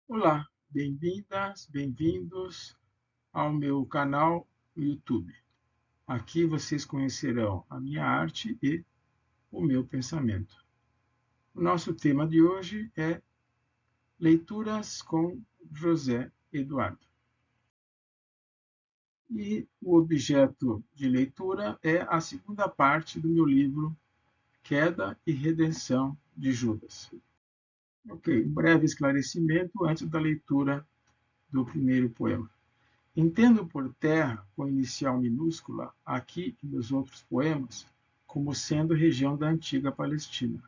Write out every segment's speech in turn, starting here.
Olá, bem-vindas, bem-vindos ao meu canal no YouTube. Aqui vocês conhecerão a minha arte e o meu pensamento. O nosso tema de hoje é Leituras com José Eduardo. E o objeto de leitura é a segunda parte do meu livro Queda e Redenção de Judas. Ok, um breve esclarecimento antes da leitura do primeiro poema. Entendo por terra, com inicial minúscula, aqui e nos outros poemas, como sendo região da antiga Palestina.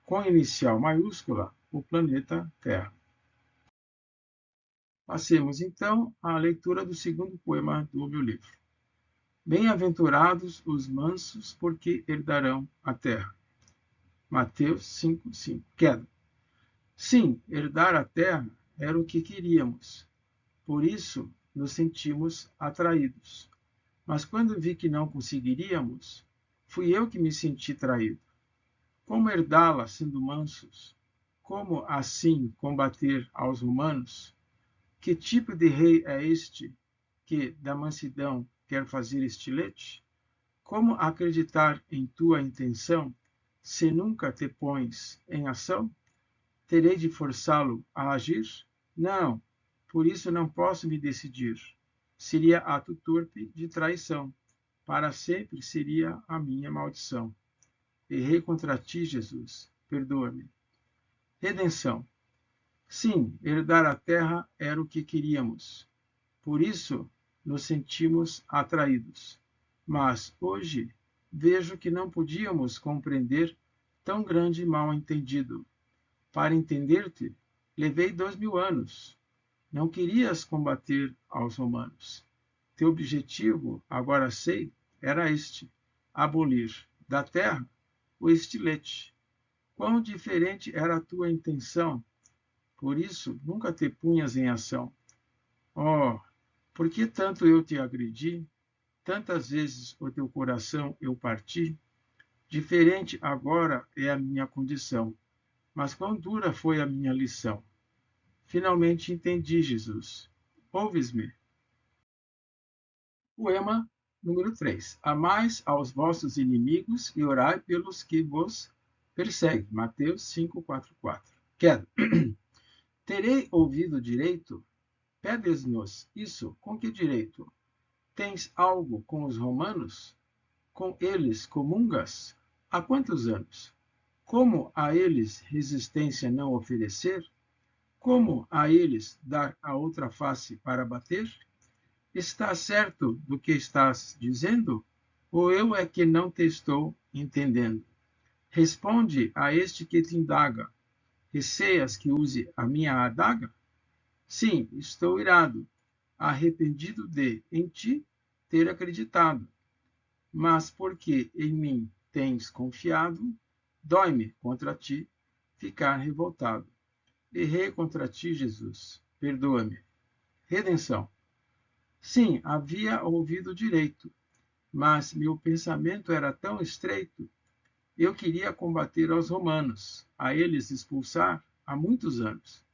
Com inicial maiúscula, o planeta Terra. Passemos então à leitura do segundo poema do meu livro. Bem-aventurados os mansos, porque herdarão a terra. Mateus 5:5. Queda. Sim, herdar a terra era o que queríamos. Por isso, nos sentimos atraídos. Mas quando vi que não conseguiríamos, fui eu que me senti traído. Como herdá-la sendo mansos? Como assim combater aos romanos? Que tipo de rei é este que da mansidão quer fazer estilete? Como acreditar em tua intenção se nunca te pões em ação? Terei de forçá-lo a agir? Não, por isso não posso me decidir. Seria ato torpe de traição. Para sempre seria a minha maldição. Errei contra ti, Jesus. Perdoa-me. Redenção. Sim, herdar a terra era o que queríamos. Por isso nos sentimos atraídos. Mas hoje vejo que não podíamos compreender tão grande mal-entendido. Para entender-te, levei 2000 anos. Não querias combater aos romanos. Teu objetivo, agora sei, era este: abolir da terra o estilete. Quão diferente era a tua intenção, por isso nunca te punhas em ação. Oh, por que tanto eu te agredi? Tantas vezes o teu coração eu parti? Diferente agora é a minha condição, mas quão dura foi a minha lição. Finalmente entendi, Jesus. Ouves-me? Poema número 3. Amais aos vossos inimigos e orai pelos que vos perseguem. Mateus 5:4. Quero. Terei ouvido direito? Pedes-nos isso com que direito? Tens algo com os romanos? Com eles comungas? Há quantos anos? Como a eles resistência não oferecer? Como a eles dar a outra face para bater? Estás certo do que estás dizendo? Ou eu é que não te estou entendendo? Responde a este que te indaga. Receias que use a minha adaga? Sim, estou irado, arrependido de, em ti, ter acreditado. Mas porque em mim tens confiado, dói-me contra ti ficar revoltado. Errei contra ti, Jesus. Perdoa-me. Redenção. Sim, havia ouvido direito, mas meu pensamento era tão estreito. Eu queria combater aos romanos, a eles expulsar há muitos anos.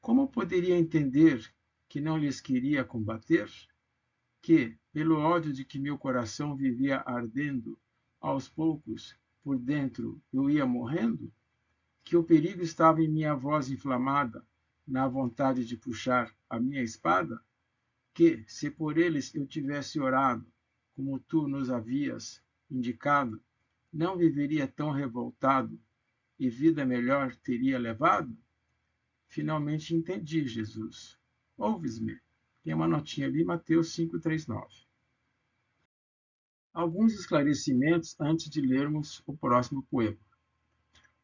Como poderia entender que não lhes queria combater? Que, pelo ódio de que meu coração vivia ardendo, aos poucos, por dentro, eu ia morrendo? Que o perigo estava em minha voz inflamada, na vontade de puxar a minha espada? Que, se por eles eu tivesse orado, como tu nos havias indicado, não viveria tão revoltado e vida melhor teria levado? Finalmente entendi, Jesus. Ouves-me? Tem uma notinha ali, Mateus 5:39. Alguns esclarecimentos antes de lermos o próximo poema.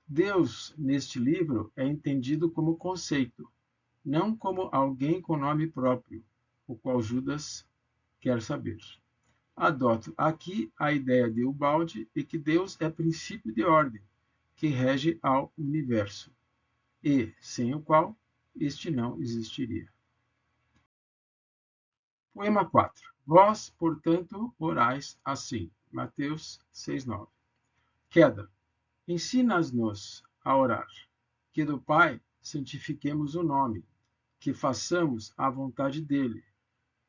Deus, neste livro, é entendido como conceito, não como alguém com nome próprio, o qual Judas quer saber. Adoto aqui a ideia de Ubaldi e que Deus é princípio de ordem, que rege ao universo, e sem o qual este não existiria. Poema 4. Vós, portanto, orais assim. Mateus 6:9. Queda. Ensinas-nos a orar, que do Pai santifiquemos o nome, que façamos a vontade dele,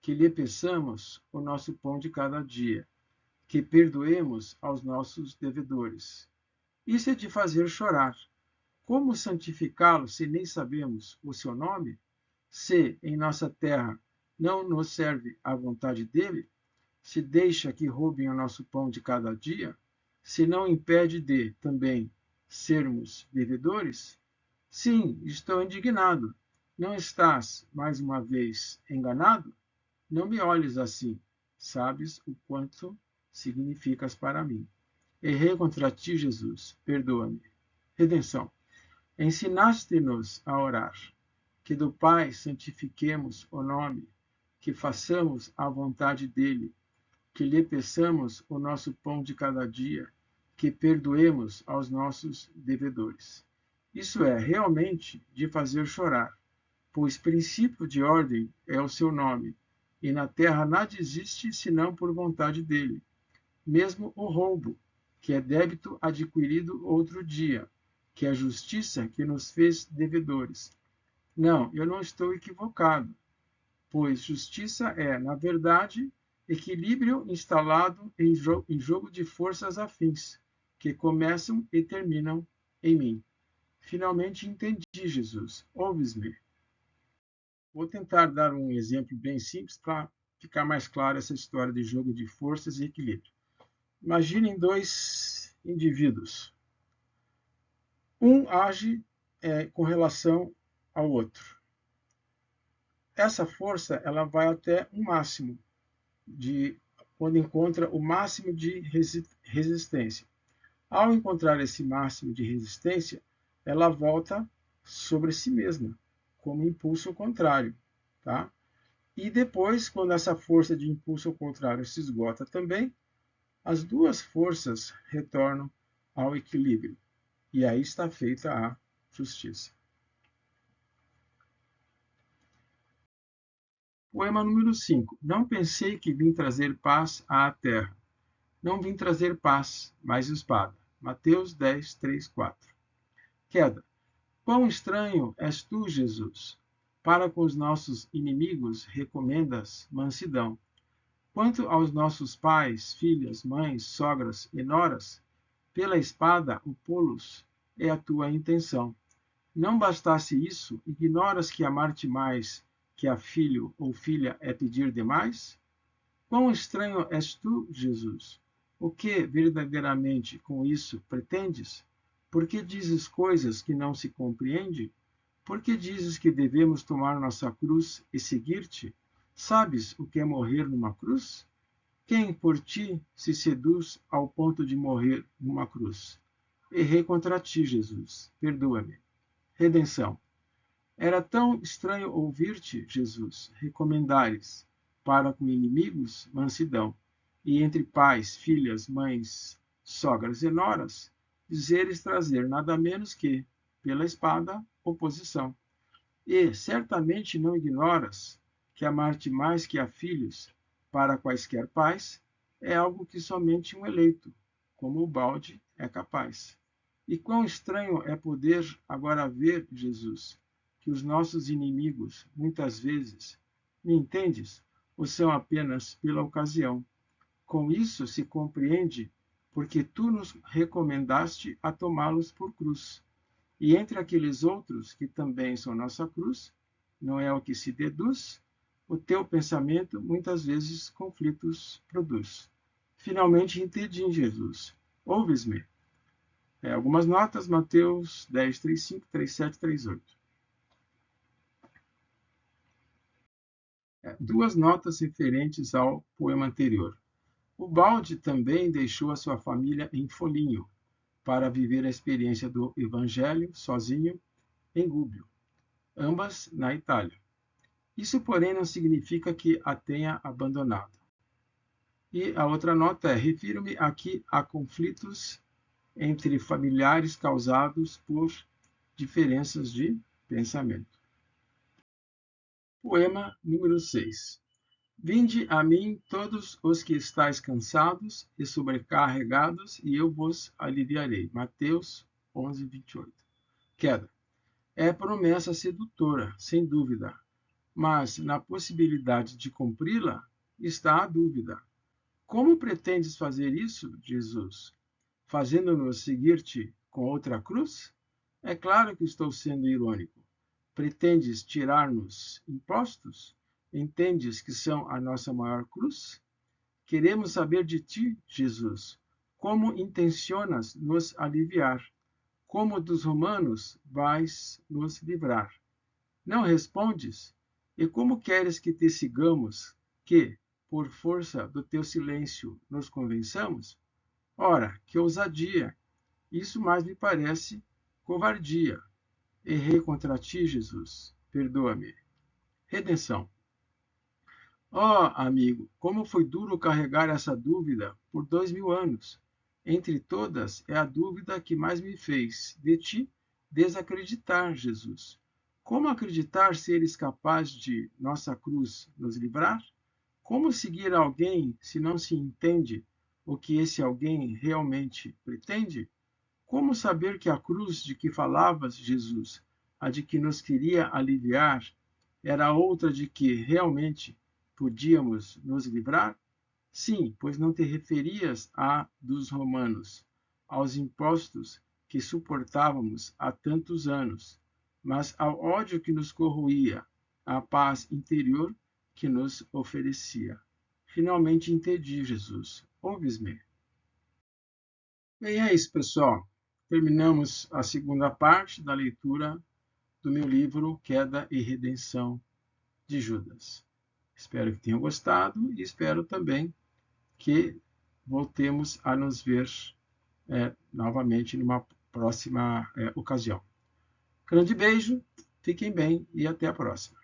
que lhe peçamos o nosso pão de cada dia, que perdoemos aos nossos devedores. Isso é de fazer chorar. Como santificá-lo se nem sabemos o seu nome? Se em nossa terra não nos serve a vontade dele? Se deixa que roubem o nosso pão de cada dia? Se não impede de, também, sermos devedores? Sim, estou indignado. Não estás, mais uma vez, enganado? Não me olhes assim. Sabes o quanto significas para mim. Errei contra ti, Jesus. Perdoa-me. Redenção. Ensinaste-nos a orar, que do Pai santifiquemos o nome, que façamos a vontade dele, que lhe peçamos o nosso pão de cada dia, que perdoemos aos nossos devedores. Isso é realmente de fazer chorar, pois princípio de ordem é o seu nome, e na terra nada existe senão por vontade dele. Mesmo o roubo, que é débito adquirido outro dia, que é a justiça que nos fez devedores. Não, eu não estou equivocado, pois justiça é, na verdade, equilíbrio instalado em jogo de forças afins, que começam e terminam em mim. Finalmente entendi, Jesus. Ouves-me? Vou tentar dar um exemplo bem simples para ficar mais claro essa história de jogo de forças e equilíbrio. Imaginem dois indivíduos. Um age com relação ao outro. Essa força ela vai até um máximo, quando encontra o máximo de resistência. Ao encontrar esse máximo de resistência, ela volta sobre si mesma, como impulso contrário. Tá? E depois, quando essa força de impulso ao contrário se esgota também, as duas forças retornam ao equilíbrio. E aí está feita a justiça. Poema número 5. Não pensei que vim trazer paz à terra. Não vim trazer paz, mas espada. Mateus 10, 3, 4. Queda. Quão estranho és tu, Jesus! Para com os nossos inimigos recomendas mansidão. Quanto aos nossos pais, filhas, mães, sogras e noras, pela espada o pô-los é a tua intenção. Não bastasse isso, ignoras que amar-te mais que a filho ou filha é pedir demais? Quão estranho és tu, Jesus! O que verdadeiramente com isso pretendes? Por que dizes coisas que não se compreende? Por que dizes que devemos tomar nossa cruz e seguir-te? Sabes o que é morrer numa cruz? Quem por ti se seduz ao ponto de morrer numa cruz? Errei contra ti, Jesus. Perdoa-me. Redenção. Era tão estranho ouvir-te, Jesus, recomendares para com inimigos mansidão, e entre pais, filhas, mães, sogras e noras, dizeres trazer nada menos que, pela espada, oposição. E certamente não ignoras que amar-te mais que a filhos, para quaisquer pais, é algo que somente um eleito, como o balde, é capaz. E quão estranho é poder agora ver, Jesus, que os nossos inimigos, muitas vezes, me entendes, o são apenas pela ocasião. Com isso se compreende porque tu nos recomendaste a tomá-los por cruz. E entre aqueles outros que também são nossa cruz, não é o que se deduz, o teu pensamento muitas vezes conflitos produz. Finalmente entendi, Jesus. Ouves-me? Algumas notas, Mateus 10, 3,5, 3,7, 3,8. Duas notas referentes ao poema anterior. O balde também deixou a sua família em Foligno, para viver a experiência do Evangelho sozinho em Gubbio, ambas na Itália. Isso, porém, não significa que a tenha abandonado. E a outra nota é: refiro-me aqui a conflitos entre familiares causados por diferenças de pensamento. Poema número 6. Vinde a mim todos os que estáis cansados e sobrecarregados, e eu vos aliviarei. Mateus 11, 28. Queda. É promessa sedutora, sem dúvida, mas na possibilidade de cumpri-la está a dúvida. Como pretendes fazer isso, Jesus? Fazendo-nos seguir-te com outra cruz? É claro que estou sendo irônico. Pretendes tirar-nos impostos? Entendes que são a nossa maior cruz? Queremos saber de ti, Jesus, como intencionas nos aliviar? Como dos romanos vais nos livrar? Não respondes? E como queres que te sigamos, que, por força do teu silêncio, nos convençamos? Ora, que ousadia! Isso mais me parece covardia. Errei contra ti, Jesus. Perdoa-me. Redenção. Oh, amigo, como foi duro carregar essa dúvida por 2000 anos. Entre todas, é a dúvida que mais me fez de ti desacreditar, Jesus. Como acreditar se eres capaz de nossa cruz nos livrar? Como seguir alguém se não se entende o que esse alguém realmente pretende? Como saber que a cruz de que falavas, Jesus, a de que nos queria aliviar, era outra de que realmente podíamos nos livrar? Sim, pois não te referias à dos romanos, aos impostos que suportávamos há tantos anos, mas ao ódio que nos corroía, à paz interior que nos oferecia. Finalmente entendi, Jesus. Ouves-me? Bem, é isso, pessoal. Terminamos a segunda parte da leitura do meu livro Queda e Redenção de Judas. Espero que tenham gostado e espero também que voltemos a nos ver novamente numa próxima ocasião. Grande beijo, fiquem bem e até a próxima.